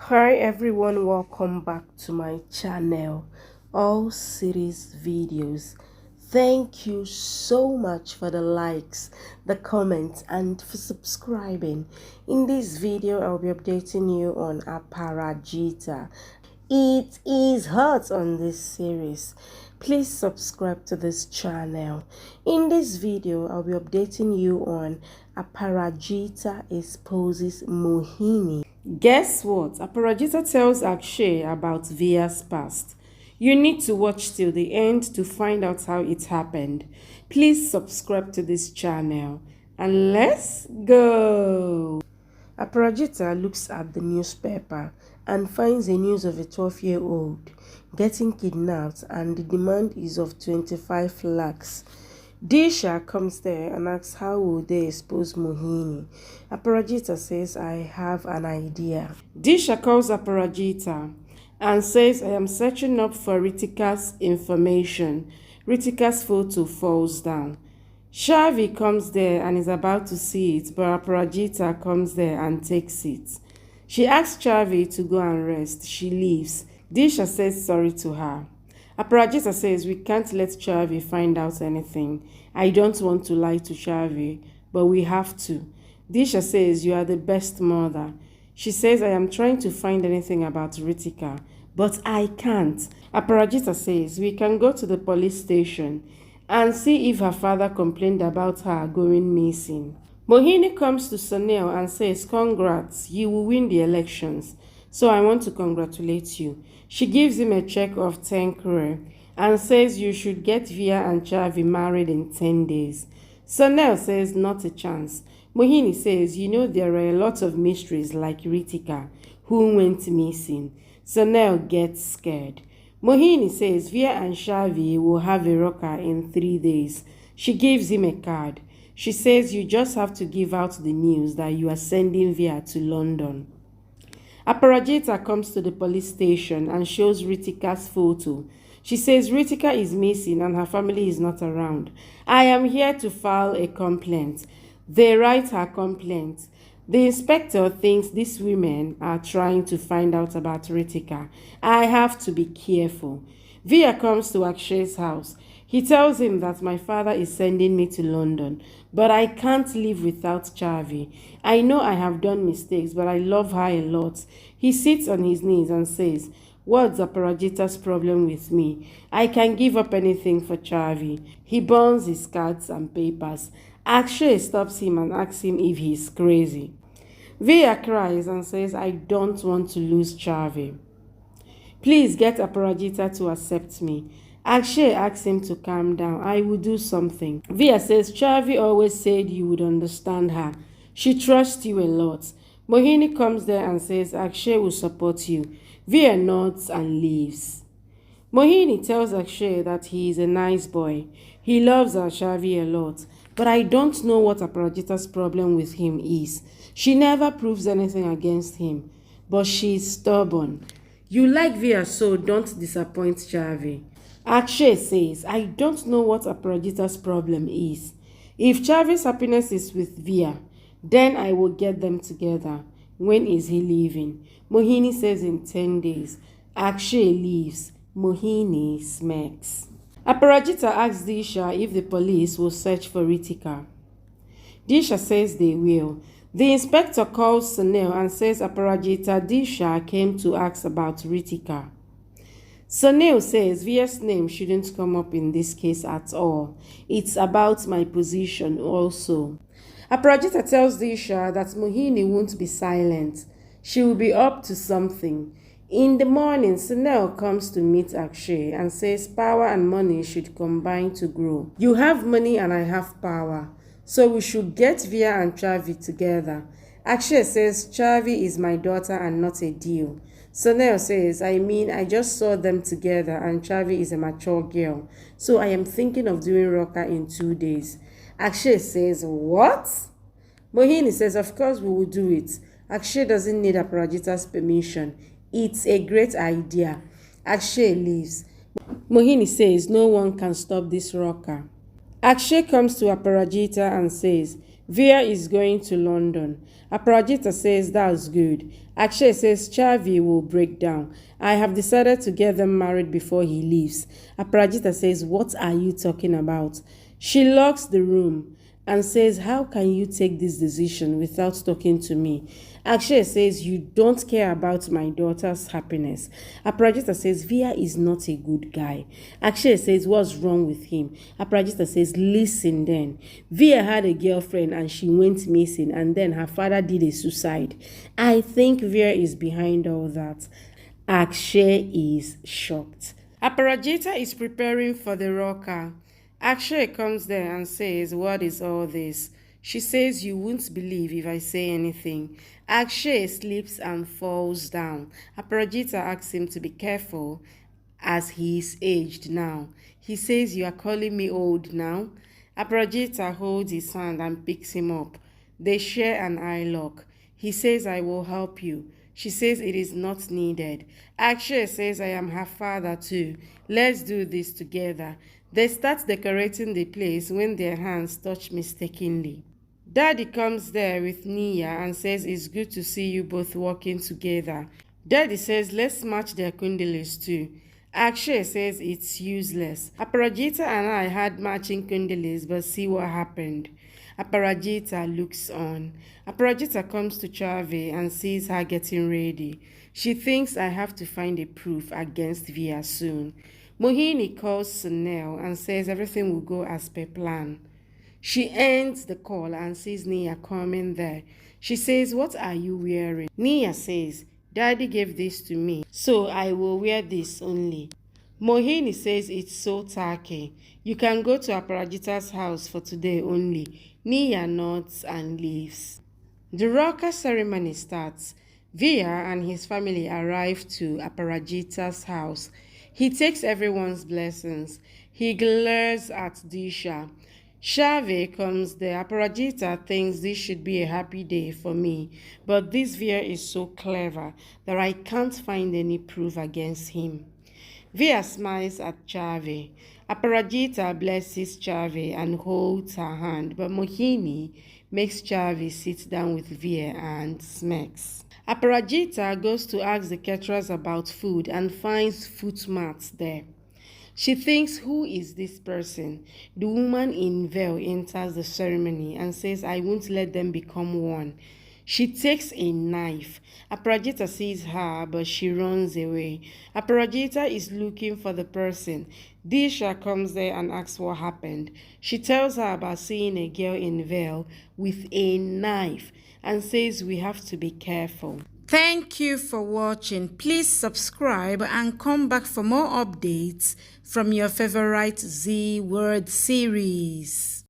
Hi everyone, welcome back to my channel, all series videos. Thank you so much for the likes, the comments, and for subscribing. In this video I'll be updating you on Aparajita. It is hot on this series. Please subscribe to this channel. In this video I'll be updating you on Aparajita exposes Mohini. Guess what? Aparajita tells Akshay about Veer's past. You need to watch till the end to find out how it happened. Please subscribe to this channel and let's go. Aparajita looks at the newspaper and finds the news of a 12-year-old getting kidnapped, and the demand is of 25 lakhs. Disha comes there and asks how will they expose Mohini. Aparajita says, I have an idea. Disha calls Aparajita and says, I am searching up for Ritika's information. Ritika's photo falls down. Chhavi comes there and is about to see it, but Aparajita comes there and takes it. She asks Chhavi to go and rest. She leaves. Disha says sorry to her. Aparajita says, we can't let Chhavi find out anything. I don't want to lie to Chhavi, but we have to. Disha says, you are the best mother. She says, I am trying to find anything about Ritika, but I can't. Aparajita says, we can go to the police station and see if her father complained about her going missing. Mohini comes to Sunil and says, congrats, you will win the elections. So I want to congratulate you. She gives him a check of 10 crore and says you should get Veer and Chhavi married in 10 days. Sunil says not a chance. Mohini says, you know there are a lot of mysteries like Ritika who went missing. Sunil gets scared. Mohini says Veer and Chhavi will have a Roka in 3 days. She gives him a card. She says you just have to give out the news that you are sending Veer to London. Aparajita comes to the police station and shows Ritika's photo. She says Ritika is missing and her family is not around. I am here to file a complaint. They write her complaint. The inspector thinks these women are trying to find out about Ritika. I have to be careful. Veer comes to Akshay's house. He tells him that my father is sending me to London, but I can't live without Chhavi. I know I have done mistakes, but I love her a lot. He sits on his knees and says, what's Aparajita's problem with me? I can give up anything for Chhavi. He burns his cards and papers. Akshay stops him and asks him if he's crazy. Veer cries and says, I don't want to lose Chhavi. Please get Aparajita to accept me. Akshay asks him to calm down. I will do something. Veer says, Chhavi always said you would understand her. She trusts you a lot. Mohini comes there and says, Akshay will support you. Veer nods and leaves. Mohini tells Akshay that he is a nice boy. He loves Chhavi a lot. But I don't know what Aparajita's problem with him is. She never proves anything against him. But she is stubborn. You like Veer, so don't disappoint Chhavi. Akshay says, I don't know what Aparajita's problem is. If Chhavi's happiness is with Veer, then I will get them together. When is he leaving? Mohini says in 10 days. Akshay leaves. Mohini smirks. Aparajita asks Disha if the police will search for Ritika. Disha says they will. The inspector calls Sunil and says Aparajita Disha came to ask about Ritika. Sunil says Veer's name shouldn't come up in this case at all. It's about my position also. Aparajita tells Disha that Mohini won't be silent. She will be up to something. In the morning, Sunil comes to meet Akshay and says power and money should combine to grow. You have money and I have power, so we should get Veer and Chhavi together. Akshay says Chhavi is my daughter and not a deal. Sunil says, I just saw them together and Chhavi is a mature girl, so I am thinking of doing Roka in 2 days. Akshay says, what? Mohini says, of course we will do it. Akshay doesn't need Aparajita's permission. It's a great idea. Akshay leaves. Mohini says, no one can stop this Roka. Akshay comes to Aparajita and says, Veer is going to London. Aparajita says that's good. Akshay says Chhavi will break down. I have decided to get them married before he leaves. Aparajita says, what are you talking about? She locks the room and says, how can you take this decision without talking to me? Akshay says, you don't care about my daughter's happiness. Aparajita says, Veer is not a good guy. Akshay says, what's wrong with him? Aparajita says, listen then. Veer had a girlfriend and she went missing, and then her father did a suicide. I think Veer is behind all that. Akshay is shocked. Aparajita is preparing for the Roka. Akshay comes there and says, what is all this? She says, you won't believe if I say anything. Akshay slips and falls down. Aparajita asks him to be careful as he is aged now. He says, you are calling me old now? Aparajita holds his hand and picks him up. They share an eye lock. He says, I will help you. She says it is not needed. Akshay says, I am her father too. Let's do this together. They start decorating the place when their hands touch mistakenly. Daddy comes there with Nia and says it's good to see you both working together. Daddy says let's match their kundalis too. Akshay says it's useless. Aparajita and I had matching kundalis, but see what happened. Aparajita looks on. Aparajita comes to Chhavi and sees her getting ready. She thinks I have to find a proof against Veer soon. Mohini calls Sunil and says everything will go as per plan. She ends the call and sees Nia coming there. She says, what are you wearing? Nia says, Daddy gave this to me, so I will wear this only. Mohini says it's so tacky. You can go to Aparajita's house for today only. Nia nods and leaves. The Roka ceremony starts. Veer and his family arrive to Aparajita's house. He takes everyone's blessings. He glares at Disha. Chhavi comes there. Aparajita thinks this should be a happy day for me, but this Veer is so clever that I can't find any proof against him. Veer smiles at Chhavi. Aparajita blesses Chhavi and holds her hand, but Mohini makes Chhavi sit down with Veer and smirks. Aparajita goes to ask the caterers about food and finds footmats there. She thinks, who is this person? The woman in veil enters the ceremony and says, I won't let them become one. She takes a knife. Aparajita sees her, but she runs away. Aparajita is looking for the person. Disha comes there and asks what happened. She tells her about seeing a girl in veil with a knife and says we have to be careful. Thank you for watching. Please subscribe and come back for more updates from your favorite Z Word series.